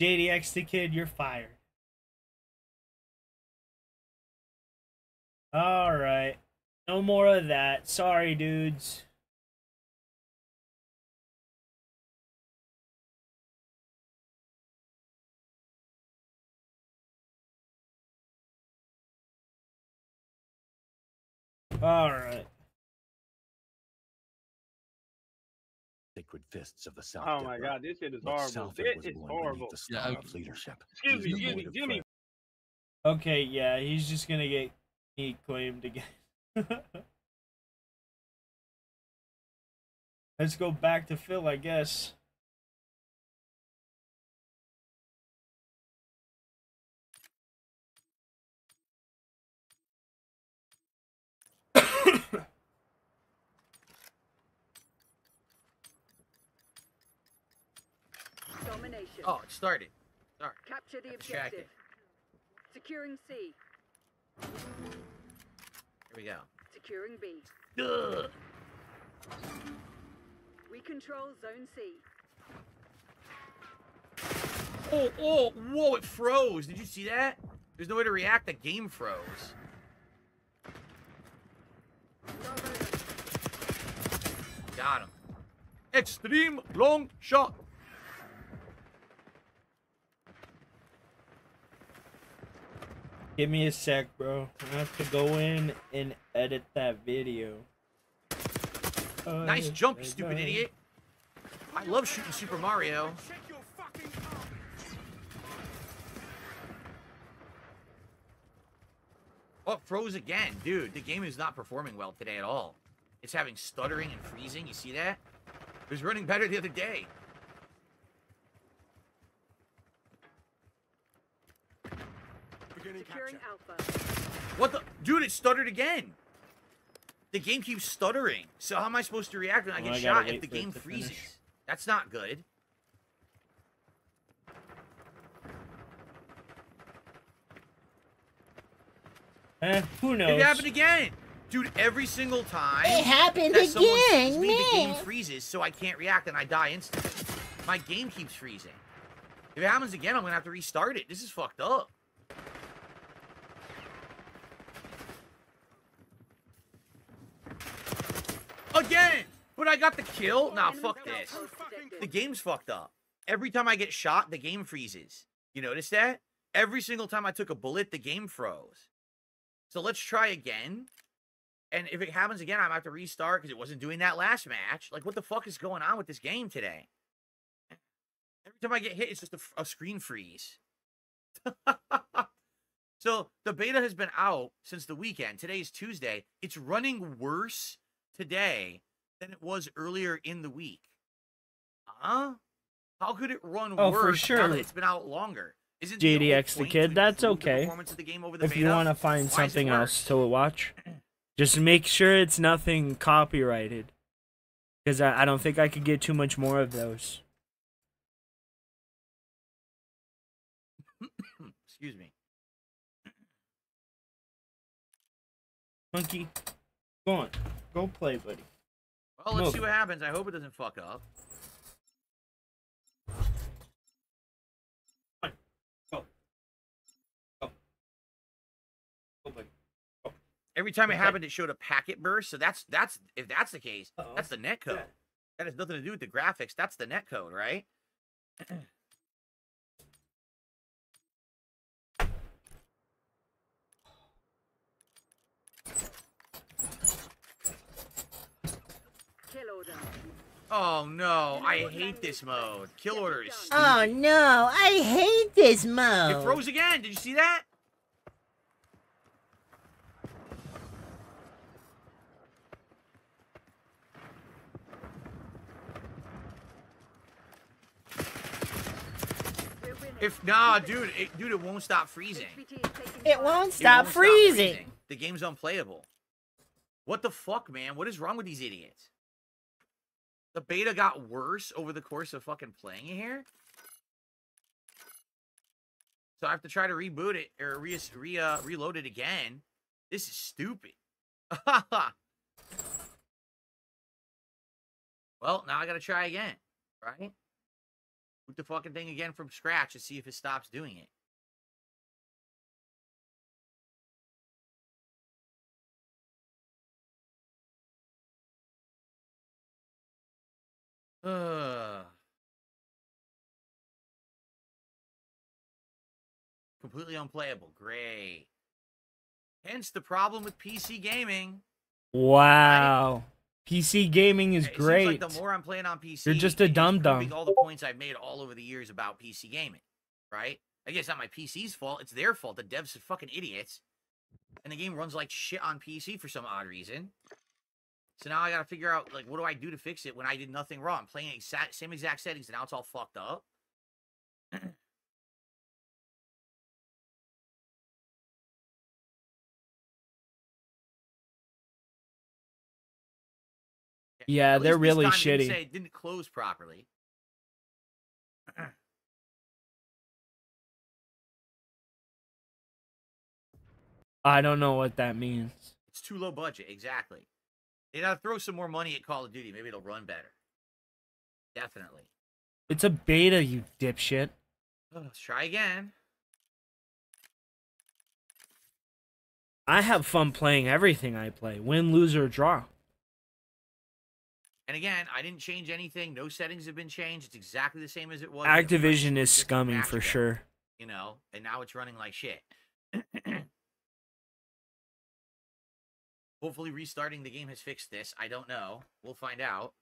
JDX the kid, you're fired. Alright. No more of that. Sorry, dudes. Alright. Sacred fists of the South. Oh my God, this shit is horrible. It is horrible. The star of leadership. Excuse me, Jimmy. Okay, yeah, he's just gonna get claimed again. Let's go back to Phil, I guess. Domination. Oh, it started. Sorry. Capture the Distracted. objective. Securing C. Here we go. Securing B. Ugh. We control Zone C. Oh, whoa, it froze. Did you see that? There's no way to react. The game froze. Got him. Extreme long shot. Give me a sec, bro. I have to go in and edit that video. Nice jump, you stupid idiot. I love shooting Super Mario. Oh, it froze again. Dude, the game is not performing well today at all. It's having stuttering and freezing. You see that? It was running better the other day. Securing Alpha. What the? Dude, it stuttered again. The game keeps stuttering. So how am I supposed to react when I get shot if the game freezes? Finish. That's not good. Who knows? It happened again. Dude, every single time It happened that someone again, sees me, the game man. freezes, so I can't react and I die instantly. My game keeps freezing. If it happens again, I'm gonna have to restart it. This is fucked up. Again! But I got the kill? Nah, fuck this. The game's fucked up. Every time I get shot, the game freezes. You notice that? Every single time I took a bullet, the game froze. So let's try again. And if it happens again, I'm gonna have to restart because it wasn't doing that last match. Like, what the fuck is going on with this game today? Every time I get hit, it's just a screen freeze. So the beta has been out since the weekend. Today's Tuesday. It's running worse today than it was earlier in the week. Huh? How could it run worse for sure. now that it's been out longer? Isn't JDX the kid, that's okay. If you want to to find something else to watch, just make sure it's nothing copyrighted. Because I don't think I could get too much more of those. Excuse me. Monkey, go on. Go play, buddy. Well, let's Move. see what happens. I hope it doesn't fuck up. Go. Go. Go, buddy. Go. Every time it happened, it showed a packet burst. So that's if that's the case, Uh-oh. that's the net code. Yeah. That has nothing to do with the graphics. That's the net code, right? Kill order. Oh no, I hate this mode. Kill order is stupid. Oh no, I hate this It mode. froze again. Did you see that? If nah, dude, it won't stop freezing. HVT is taking It fire. won't It stop won't freezing. The game's unplayable. What the fuck, man? What is wrong with these idiots? The beta got worse over the course of fucking playing it here. So I have to try to reboot it or reload it again. This is stupid. Well, now I gotta try again, right? boot the fucking thing again from scratch and see if it stops doing it. Completely unplayable. Great. Hence the problem with PC gaming. Wow. Right? PC gaming is it great. Seems like the more I'm playing on PC, you're just a dum-dum. All the points I've made all over the years about PC gaming, right? I guess it's not my PC's fault. It's their fault. The devs are fucking idiots. And the game runs like shit on PC for some odd reason. So now I gotta figure out, like, what do I do to fix it when I did nothing wrong? I'm playing same exact settings, and now it's all fucked up. Yeah, they're really shitty. It didn't close properly. I don't know what that means. It's too low budget, exactly. They gotta throw some more money at Call of Duty. Maybe it'll run better. Definitely. It's a beta, you dipshit. Let's try again. I have fun playing everything I play. Win, lose, or draw. And again, I didn't change anything. No settings have been changed. It's exactly the same as it was. Activision is scummy for sure. You know, and now it's running like shit. Hopefully restarting the game has fixed this. I don't know. We'll find out.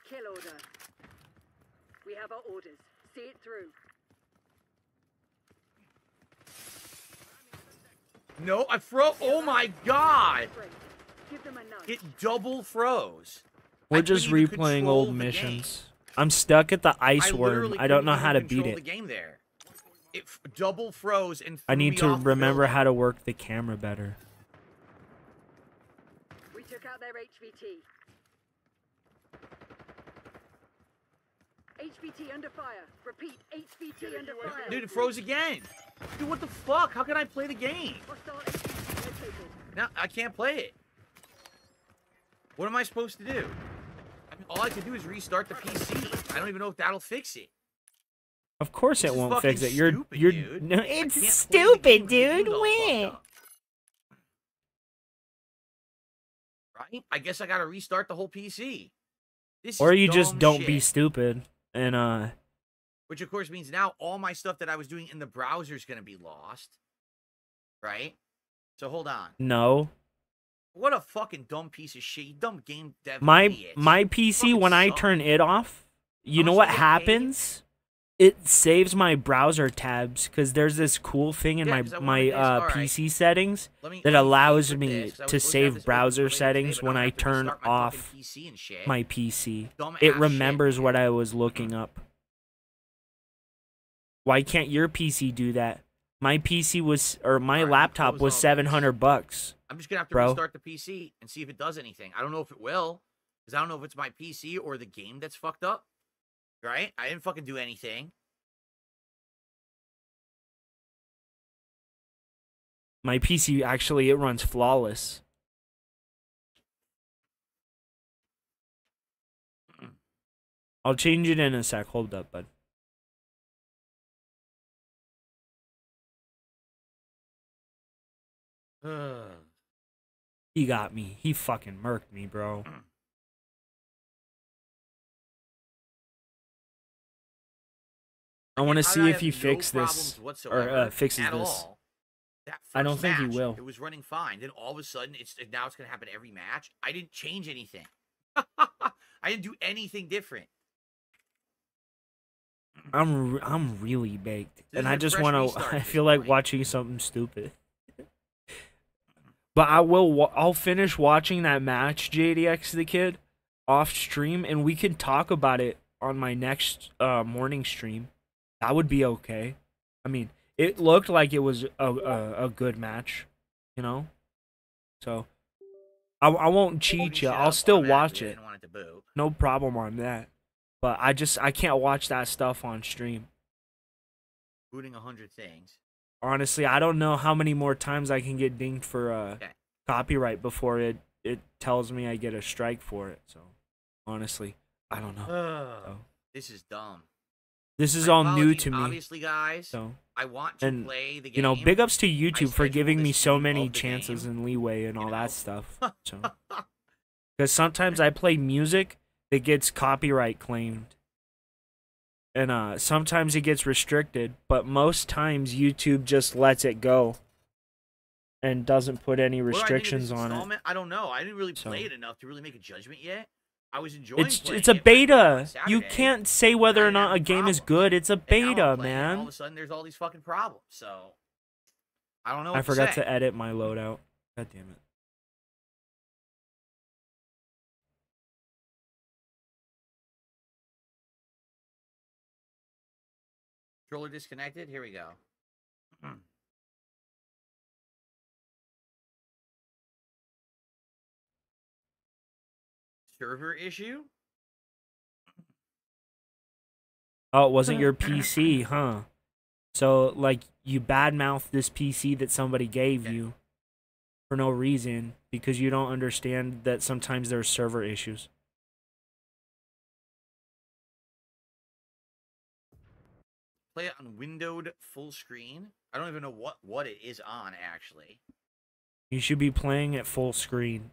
Kill order. We have our orders. See it through. No, I froze. Oh my god! Give them a nudge. It double froze. We're just replaying old missions. I'm stuck at the ice worm. I don't know how to beat it. The game there. It double froze and I need to remember how to work the camera better. We took out their HVT. HVT under fire. Repeat, HVT under fire. Dude, it froze again. Dude, what the fuck? How can I play the game? No, I can't play it. What am I supposed to do? I mean, all I can do is restart the PC. I don't even know if that'll fix it. Of course it won't fix it. You're dude. No, it's stupid, dude. Win. Right? I guess I gotta restart the whole PC. Or you just don't be stupid and which of course means now all my stuff that I was doing in the browser is gonna be lost. Right? So hold on. No. What a fucking dumb piece of shit. You dumb game dev. My PC, when I turn it off, you know what happens? It saves my browser tabs because there's this cool thing in my PC settings that allows me to save browser settings when I turn off my PC. It remembers what I was looking up. Why can't your PC do that? My PC was, or my laptop was $700. I'm just gonna have to restart the PC and see if it does anything. I don't know if it will, because I don't know if it's my PC or the game that's fucked up. Right? I didn't fucking do anything. My PC, actually, it runs flawless. I'll change it in a sec. Hold up, bud. He got me. He fucking murked me, bro. I want to see if he fixed this or fixes this. I don't think he will. It was running fine. Then all of a sudden, now it's gonna happen every match. I didn't change anything. I didn't do anything different. I'm really baked, and I just want to. I feel like watching something stupid. But I'll finish watching that match, JDX the Kid, off stream, and we can talk about it on my next morning stream. That would be okay. I mean, it looked like it was a good match, you know? So, I won't cheat you. I'll still watch it. No problem on that. But I can't watch that stuff on stream. Booting 100 things. Honestly, I don't know how many more times I can get dinged for copyright before it tells me I get a strike for it, so. honestly. I don't know. So, This is dumb. this is My all new apologies, to me. Obviously, guys, So, I want to and, play the game. you know, big ups to YouTube for scheduled giving the me so stream many of the chances game, and leeway and you all know. that stuff. So, because sometimes I play music that gets copyright claimed. And sometimes it gets restricted, but most times YouTube just lets it go and doesn't put any What do I think of this restrictions on it. installment? I don't know. I didn't really play So- it enough to really make a judgment yet. I was enjoying playing It's a it, but I played it on beta. Saturday, You can't say whether and I or not a had game is problems. good. It's a And now I'm beta, playing it, and all of man. a sudden, there's all these fucking problems. So I don't know. I What forgot to, say. to edit my loadout. God damn it. Controller disconnected. Here we go. Server issue. Oh, it wasn't your PC, huh? So, like, you badmouth this PC that somebody gave you for no reason because you don't understand that sometimes there's server issues. Play it on windowed full screen. I don't even know what it is on actually. You should be playing at full screen.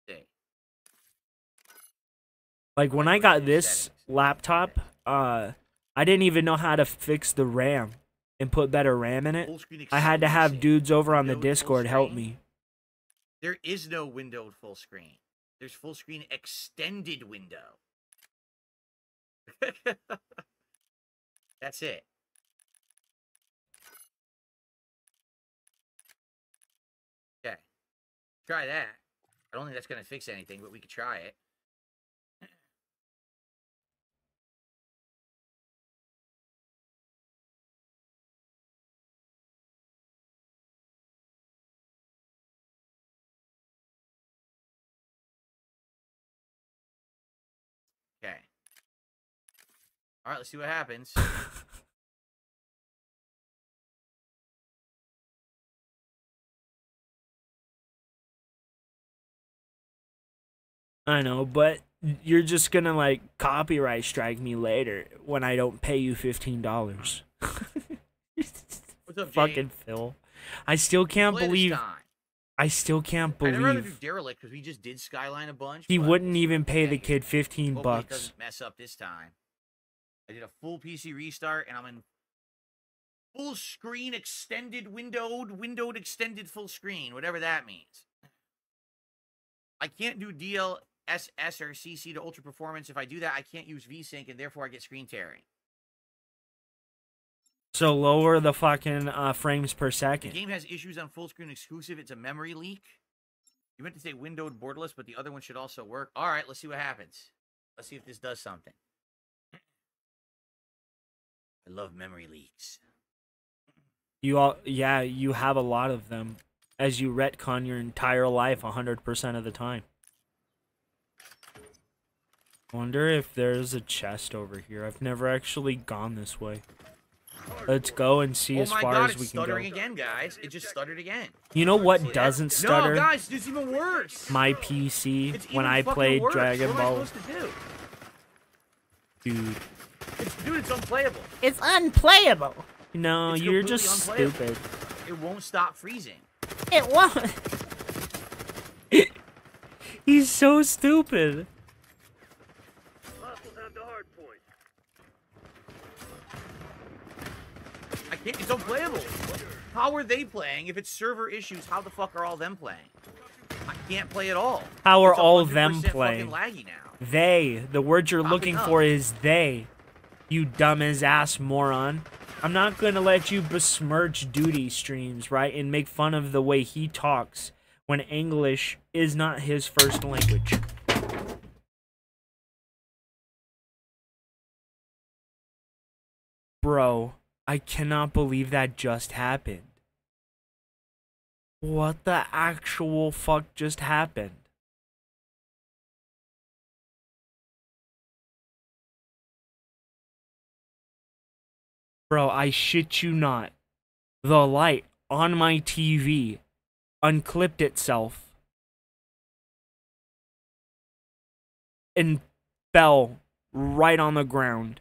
Okay. Like, when I got this laptop, I didn't even know how to fix the RAM and put better RAM in it. Full screen I had to have exclusive. dudes over on the Windowed full Discord help screen? me. There is no windowed full screen. There's full screen extended window. That's it. Okay. Try that. I don't think that's going to fix anything, but we could try it. Okay. All right, let's see what happens. I know, but you're just gonna like copyright strike me later when I don't pay you $15. What's up, Jay? Fucking Phil. I still can't Play this believe. time. I still can't I'd rather do believe Derelict because we just did Skyline a bunch. he but wouldn't we'll see even what we pay get the here. kid 15 Hopefully it bucks. doesn't mess up this time. I did a full PC restart, and I'm in full screen extended windowed extended full screen, whatever that means. I can't do DLSS or CC to ultra performance. If I do that, I can't use VSync, and therefore I get screen tearing. So lower the fucking frames per The second. game has issues on full screen exclusive. It's a memory leak. You meant to say windowed borderless, but the other one should also work. All right, let's see what happens. Let's see if this does something. I love memory leaks. Yeah, you have a lot of them as you retcon your entire life 100% of the time. Wonder if there's a chest over here. I've never actually gone this way. Let's go and see as far as we it's can go. stuttering again, guys. It just stuttered again. You know See what that? doesn't stutter? No, guys, it's even worse. My PC It's when even I fucking played worse. Dragon What am I Ball. supposed to do? Dude. Dude, it's unplayable. It's unplayable. No, It's you're completely just unplayable. stupid. It won't stop freezing. It won't. He's so stupid. Hostiles have the hard point. I can't. It's unplayable. How are they playing? If it's server issues, how the fuck are all them playing? I can't play at all. How are It's all of them 100% playing? fucking laggy now. They. The word you're Popping looking up. for is they. You dumb as ass moron. I'm not gonna let you besmirch Duty streams, right? And make fun of the way he talks when English is not his first language. Bro, I cannot believe that just happened. What the actual fuck just happened? Bro, I shit you not. The light on my TV unclipped itself and fell right on the ground.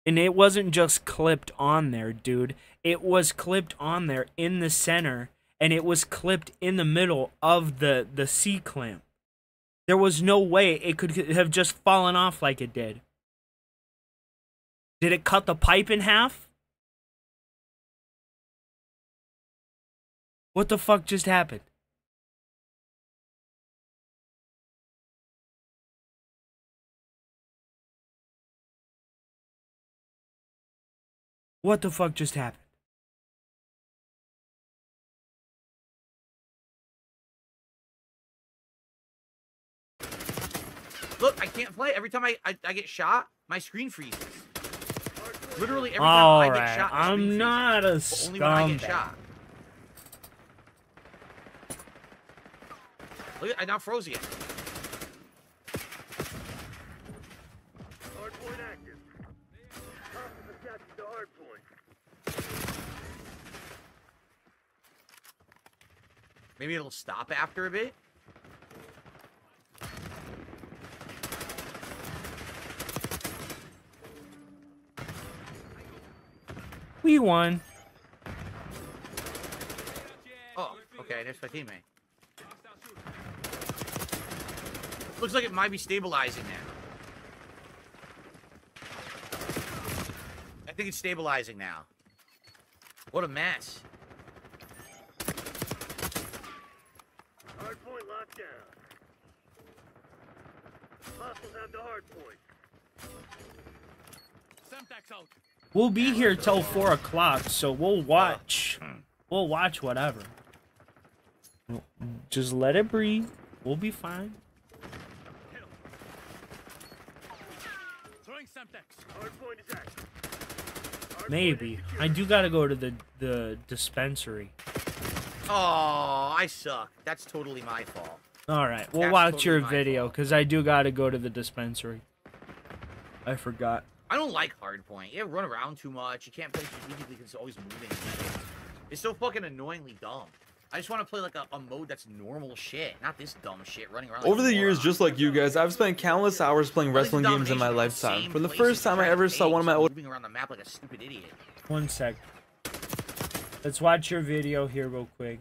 And it wasn't just clipped on there, dude. It was clipped on there in the center, and it was clipped in the middle of the C-clamp. There was no way it could have just fallen off like it did. Did it cut the pipe in half? What the fuck just happened? What the fuck just happened? Look, I can't play. Every time I get shot, my screen freezes. Literally every time I get shot, my screen I'm freezes. not a But only when I get scumbag. shot. Look, I now froze again. Hardpoint active. Hostiles have captured the hardpoint. Maybe it'll stop after a bit. We won. Oh, okay, there's my teammate. Looks like it might be stabilizing now. I think it's stabilizing now. What a mess. Hardpoint locked down. Hostiles have the hardpoint. We'll be here till 4 o'clock, so we'll watch. We'll watch whatever. Just let it breathe. We'll be fine. Hardpoint is active. Hardpoint Maybe. is I do gotta go to the dispensary. Oh, I suck. That's totally my fault. Alright, we'll That's watch totally your my video, fault. because I do gotta go to the dispensary. I forgot. I don't like hardpoint. You run around too much. You can't play strategically because it's always moving. It's so fucking annoyingly dumb. I just want to play like a mode that's normal shit, not this dumb shit running around. Like Over a the years, moron. just like you guys, I've spent countless hours playing All these wrestling games in my dominations are the lifetime. same From the places first time I trying to ever saw take, one of my just old moving around the map like a stupid idiot. 1 sec. Let's watch your video here real quick.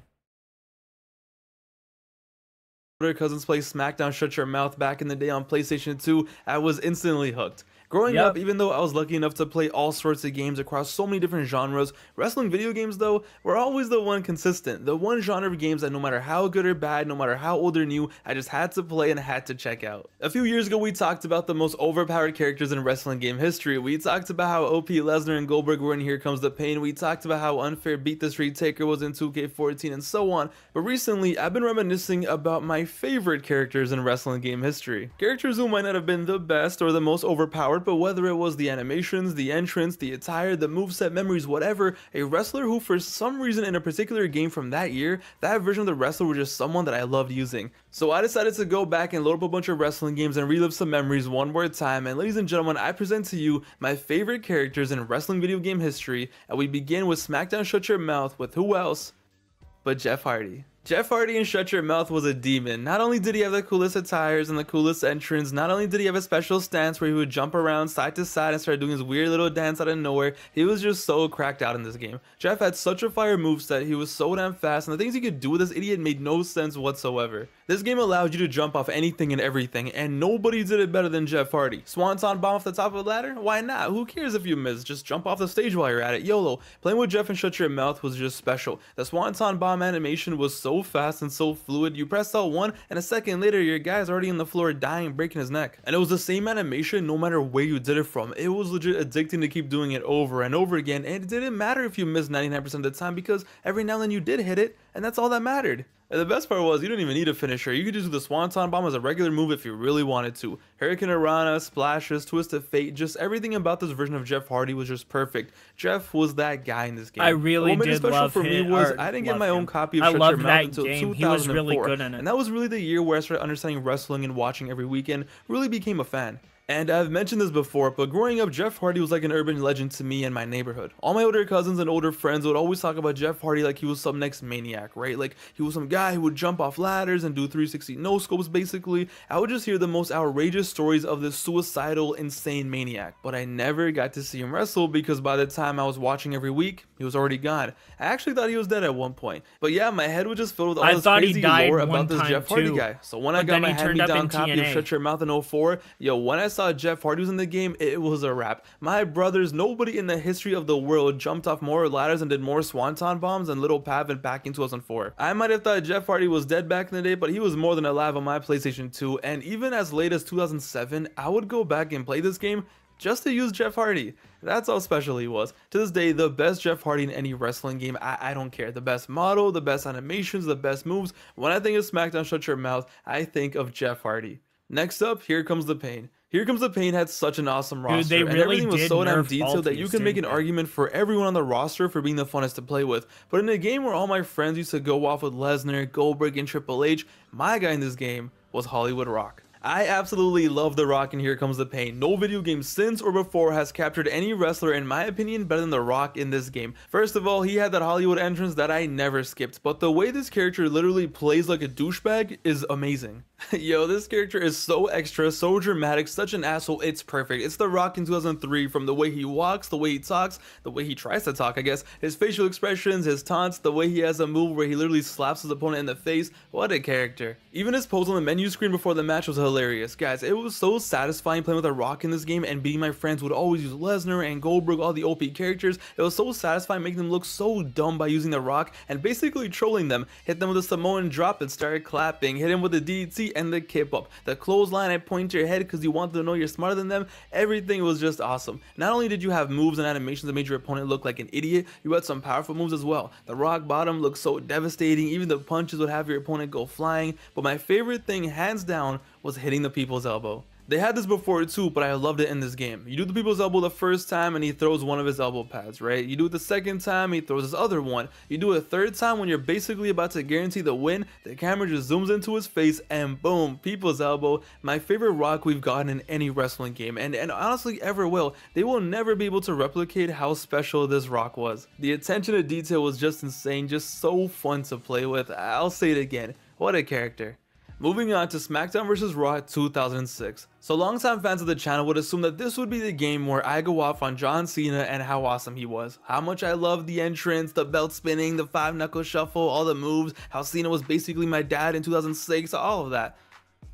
cousins play SmackDown Shut Your Mouth back in the day on PlayStation 2, I was instantly hooked. Growing Yep. up, even though I was lucky enough to play all sorts of games across so many different genres, wrestling video games though were always the one consistent, the one genre of games that no matter how good or bad, no matter how old or new, I just had to play and had to check out. A few years ago we talked about the most overpowered characters in wrestling game history. We talked about how OP Lesnar and Goldberg were in Here Comes the Pain, we talked about how unfair Beat the Street Taker was in 2K14 and so on, but recently I've been reminiscing about my favorite characters in wrestling game history. Characters who might not have been the best or the most overpowered, but whether it was the animations, the entrance, the attire, the moveset, memories, whatever, a wrestler who for some reason in a particular game from that year, that version of the wrestler was just someone that I loved using. So I decided to go back and load up a bunch of wrestling games and relive some memories one more time, and ladies and gentlemen, I present to you my favorite characters in wrestling video game history, and we begin with SmackDown Shut Your Mouth with who else but Jeff Hardy. Jeff Hardy in Shut Your Mouth was a demon. Not only did he have the coolest attires and the coolest entrance, not only did he have a special stance where he would jump around side to side and start doing his weird little dance out of nowhere, he was just so cracked out in this game. Jeff had such a fire moveset, he was so damn fast, and the things he could do with this idiot made no sense whatsoever. This game allowed you to jump off anything and everything, and nobody did it better than Jeff Hardy. Swanton bomb off the top of the ladder? Why not? Who cares if you miss? Just jump off the stage while you're at it. YOLO. Playing with Jeff and Shut Your Mouth was just special. The Swanton bomb animation was so fast and so fluid. You press L1 and a second later your guy's already on the floor dying, breaking his neck. And it was the same animation no matter where you did it from. It was legit addicting to keep doing it over and over again, and it didn't matter if you missed 99% of the time because every now and then you did hit it, and that's all that mattered. And the best part was you didn't even need a finisher. You could just do the Swanton Bomb as a regular move if you really wanted to. Hurricane Rana, splashes, Twist of Fate, just everything about this version of Jeff Hardy was just perfect. Jeff was that guy in this game. I really what made it did special love for me him, was or I didn't get love my own him. copy of I Shut Your loved Mouth that until game. 2004. He was really good in it. And that was really the year where I started understanding wrestling and watching every weekend, really became a fan. And I've mentioned this before, but growing up, Jeff Hardy was like an urban legend to me and my neighborhood. All my older cousins and older friends would always talk about Jeff Hardy like he was some next maniac, right? Like he was some guy who would jump off ladders and do 360 no scopes basically. I would just hear the most outrageous stories of this suicidal, insane maniac. But I never got to see him wrestle because by the time I was watching every week, he was already gone. I actually thought he was dead at one point. But yeah, my head was just filled with all this crazy lore about this Jeff Hardy guy. So when I got my hand-me-down copy of Shut Your Mouth in 04, yo, when I saw Jeff Hardy was in the game, it was a wrap. My brothers, nobody in the history of the world jumped off more ladders and did more swanton bombs than Little Pav and back in 2004. I might have thought Jeff Hardy was dead back in the day, but he was more than alive on my PlayStation 2, and even as late as 2007, I would go back and play this game just to use Jeff Hardy. That's how special he was. To this day, the best Jeff Hardy in any wrestling game, I don't care. The best model, the best animations, the best moves. When I think of SmackDown Shut Your Mouth, I think of Jeff Hardy. Next up, Here Comes the Pain. Here Comes the Pain had such an awesome roster, they and really everything was did so damn nerf detailed that you can make an argument for everyone on the roster for being the funnest to play with. But in a game where all my friends used to go off with Lesnar, Goldberg, and Triple H, my guy in this game was Hollywood Rock. I absolutely love The Rock in Here Comes the Pain. No video game since or before has captured any wrestler, in my opinion, better than The Rock in this game. First of all, he had that Hollywood entrance that I never skipped, but the way this character literally plays like a douchebag is amazing. Yo, this character is so extra, so dramatic, such an asshole, it's perfect. It's The Rock in 2003, from the way he walks, the way he talks, the way he tries to talk, I guess, his facial expressions, his taunts, the way he has a move where he literally slaps his opponent in the face. What a character. Even his pose on the menu screen before the match was hilarious. Guys, it was so satisfying playing with The Rock in this game, and beating my friends would always use Lesnar and Goldberg, all the OP characters. It was so satisfying making them look so dumb by using The Rock and basically trolling them. Hit them with a Samoan drop and start clapping, hit him with the DDT and the kip up, the clothesline and point to your head because you want to know you're smarter than them. Everything was just awesome. Not only did you have moves and animations that made your opponent look like an idiot, you had some powerful moves as well. The rock bottom looked so devastating, even the punches would have your opponent go flying. But my favorite thing, hands down, was hitting the people's elbow. They had this before too, but I loved it in this game. You do the people's elbow the first time and he throws one of his elbow pads, right? You do it the second time, he throws his other one. You do it a third time when you're basically about to guarantee the win, the camera just zooms into his face and boom, people's elbow. My favorite Rock we've gotten in any wrestling game, and honestly ever will. They will never be able to replicate how special this Rock was. The attention to detail was just insane, just so fun to play with. I'll say it again, what a character. Moving on to SmackDown vs. Raw 2006. So longtime fans of the channel would assume that this would be the game where I go off on John Cena and how awesome he was. How much I loved the entrance, the belt spinning, the 5-knuckle shuffle, all the moves, how Cena was basically my dad in 2006, all of that.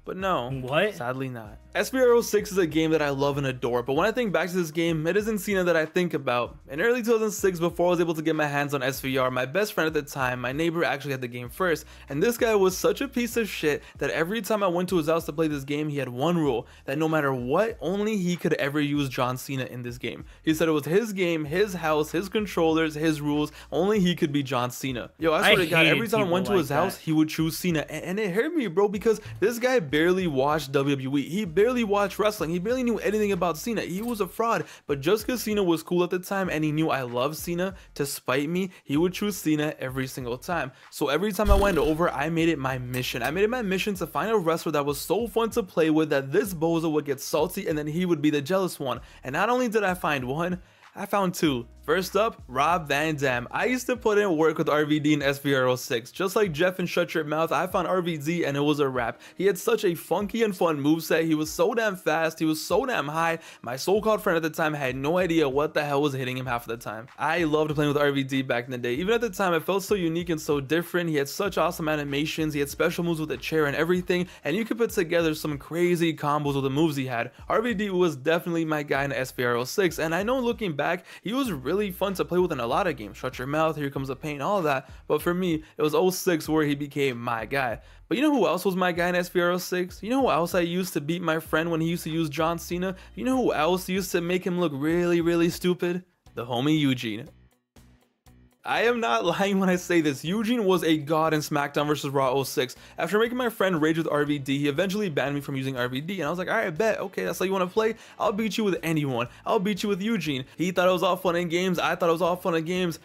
But no, what? Sadly not. SPR06 is a game that I love and adore, but when I think back to this game, it isn't Cena that I think about. In early 2006, before I was able to get my hands on SVR, my best friend at the time, my neighbor, actually had the game first, and this guy was such a piece of shit that every time I went to his house to play this game, he had one rule, that no matter what, only he could ever use John Cena in this game. He said it was his game, his house, his controllers, his rules, only he could be John Cena. Yo, I swear to God, every time I went to his house, he would choose Cena, and it hurt me, bro, because this guy barely watched WWE, he barely watched wrestling, he barely knew anything about Cena, he was a fraud. But just because Cena was cool at the time and he knew I loved Cena, to spite me, he would choose Cena every single time. So every time I went over, I made it my mission. To find a wrestler that was so fun to play with that this bozo would get salty and then he would be the jealous one. And not only did I find one, I found two. First up, Rob Van Dam. I used to put in work with RVD and SVR06. Just like Jeff and Shut Your Mouth, I found RVD and it was a wrap. He had such a funky and fun moveset. He was so damn fast. He was so damn high. My so-called friend at the time had no idea what the hell was hitting him half of the time. I loved playing with RVD back in the day. Even at the time, it felt so unique and so different. He had such awesome animations. He had special moves with the chair and everything. And you could put together some crazy combos with the moves he had. RVD was definitely my guy in SVR06. And I know looking back, he was really fun to play with in a lot of games. Shut Your Mouth, Here Comes the Pain, all of that. But for me, it was 06 where he became my guy. But you know who else was my guy in SPR06? You know who else I used to beat my friend when he used to use John Cena? You know who else used to make him look really stupid? The homie Eugene. I am not lying when I say this. Eugene was a god in SmackDown vs. Raw 06. After making my friend rage with RVD, he eventually banned me from using RVD, and I was like, alright, bet, okay, that's how you want to play? I'll beat you with anyone. I'll beat you with Eugene. He thought it was all fun and games. I thought it was all fun and games.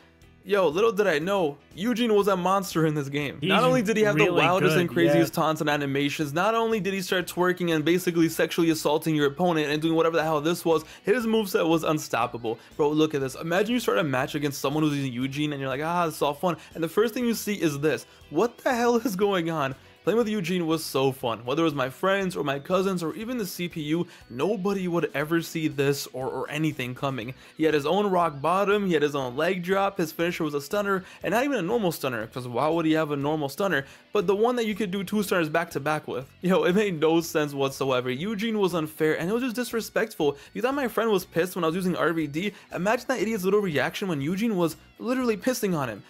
Yo, little did I know, Eugene was a monster in this game. Not only did he have the really wildest good, and craziest yeah. taunts and animations, not only did he start twerking and basically sexually assaulting your opponent and doing whatever the hell this was, his moveset was unstoppable. Bro, look at this. Imagine you start a match against someone who's using Eugene and you're like, ah, this is all fun. And the first thing you see is this. What the hell is going on? Playing with Eugene was so fun. Whether it was my friends or my cousins or even the CPU, nobody would ever see this or anything coming. He had his own rock bottom, he had his own leg drop, his finisher was a stunner, and not even a normal stunner, because why would he have a normal stunner? But the one that you could do 2 stunners back to back with. Yo, it made no sense whatsoever. Eugene was unfair and it was just disrespectful. You thought my friend was pissed when I was using RVD? Imagine that idiot's little reaction when Eugene was literally pissing on him.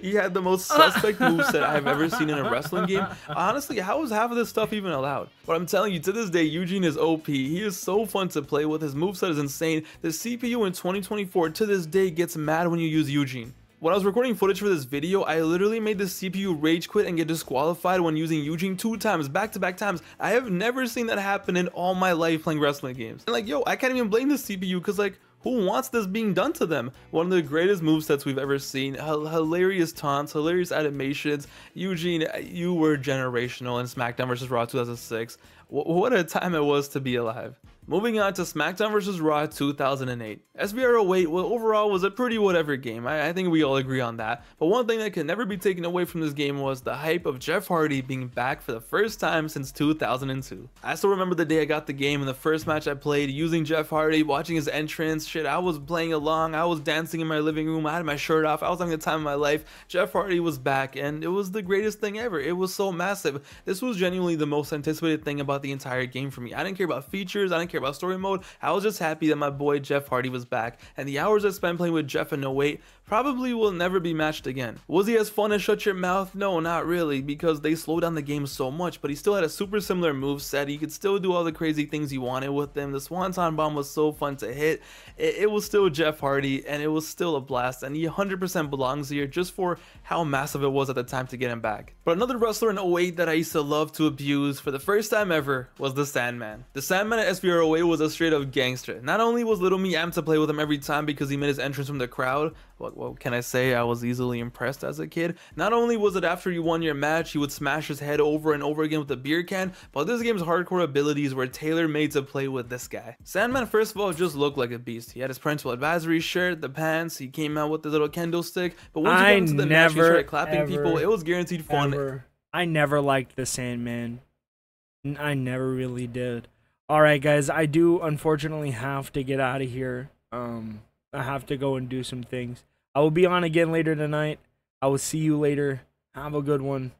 He had the most suspect moveset I've ever seen in a wrestling game. Honestly, how is half of this stuff even allowed? But I'm telling you, to this day, Eugene is OP. He is so fun to play with. His moveset is insane. The CPU in 2024 to this day gets mad when you use Eugene. When I was recording footage for this video, I literally made the CPU rage quit and get disqualified when using Eugene 2 times, back-to-back times. I have never seen that happen in all my life playing wrestling games. And like, yo, I can't even blame the CPU because like, who wants this being done to them? One of the greatest movesets we've ever seen. Hilarious taunts, hilarious animations. Eugene, you were generational in SmackDown vs. Raw 2006. What a time it was to be alive. Moving on to SmackDown vs. Raw 2008. SVR08, well, overall was a pretty whatever game. I think we all agree on that. But one thing that can never be taken away from this game was the hype of Jeff Hardy being back for the first time since 2002. I still remember the day I got the game and the first match I played using Jeff Hardy, watching his entrance. Shit, I was playing along, I was dancing in my living room, I had my shirt off, I was having the time of my life. Jeff Hardy was back and it was the greatest thing ever. It was so massive. This was genuinely the most anticipated thing about the entire game for me. I didn't care about features, I didn't care about story mode. I was just happy that my boy Jeff Hardy was back, and the hours I spent playing with Jeff in 08 probably will never be matched again. Was he as fun as Shut Your Mouth? No, not really, because they slowed down the game so much, but he still had a super similar moveset. He could still do all the crazy things he wanted with him. The Swanton Bomb was so fun to hit. It was still Jeff Hardy, and it was still a blast, and he 100% belongs here just for how massive it was at the time to get him back. But another wrestler in 08 that I used to love to abuse for the first time ever was the Sandman. The Sandman at SVR 08 was a straight up gangster. Not only was little me amped to play with him every time because he made his entrance from the crowd, what can I say, I was easily impressed as a kid. Not only was it after you won your match, he would smash his head over and over again with a beer can, but this game's hardcore abilities were tailor-made to play with this guy. Sandman, first of all, just looked like a beast. He had his parental advisory shirt, the pants, he came out with the little kendo stick, but once you got into the match, he started clapping people, it was guaranteed fun. I never liked the Sandman. I never really did. Alright guys, I do unfortunately have to get out of here. I have to go and do some things. I will be on again later tonight. I will see you later. Have a good one.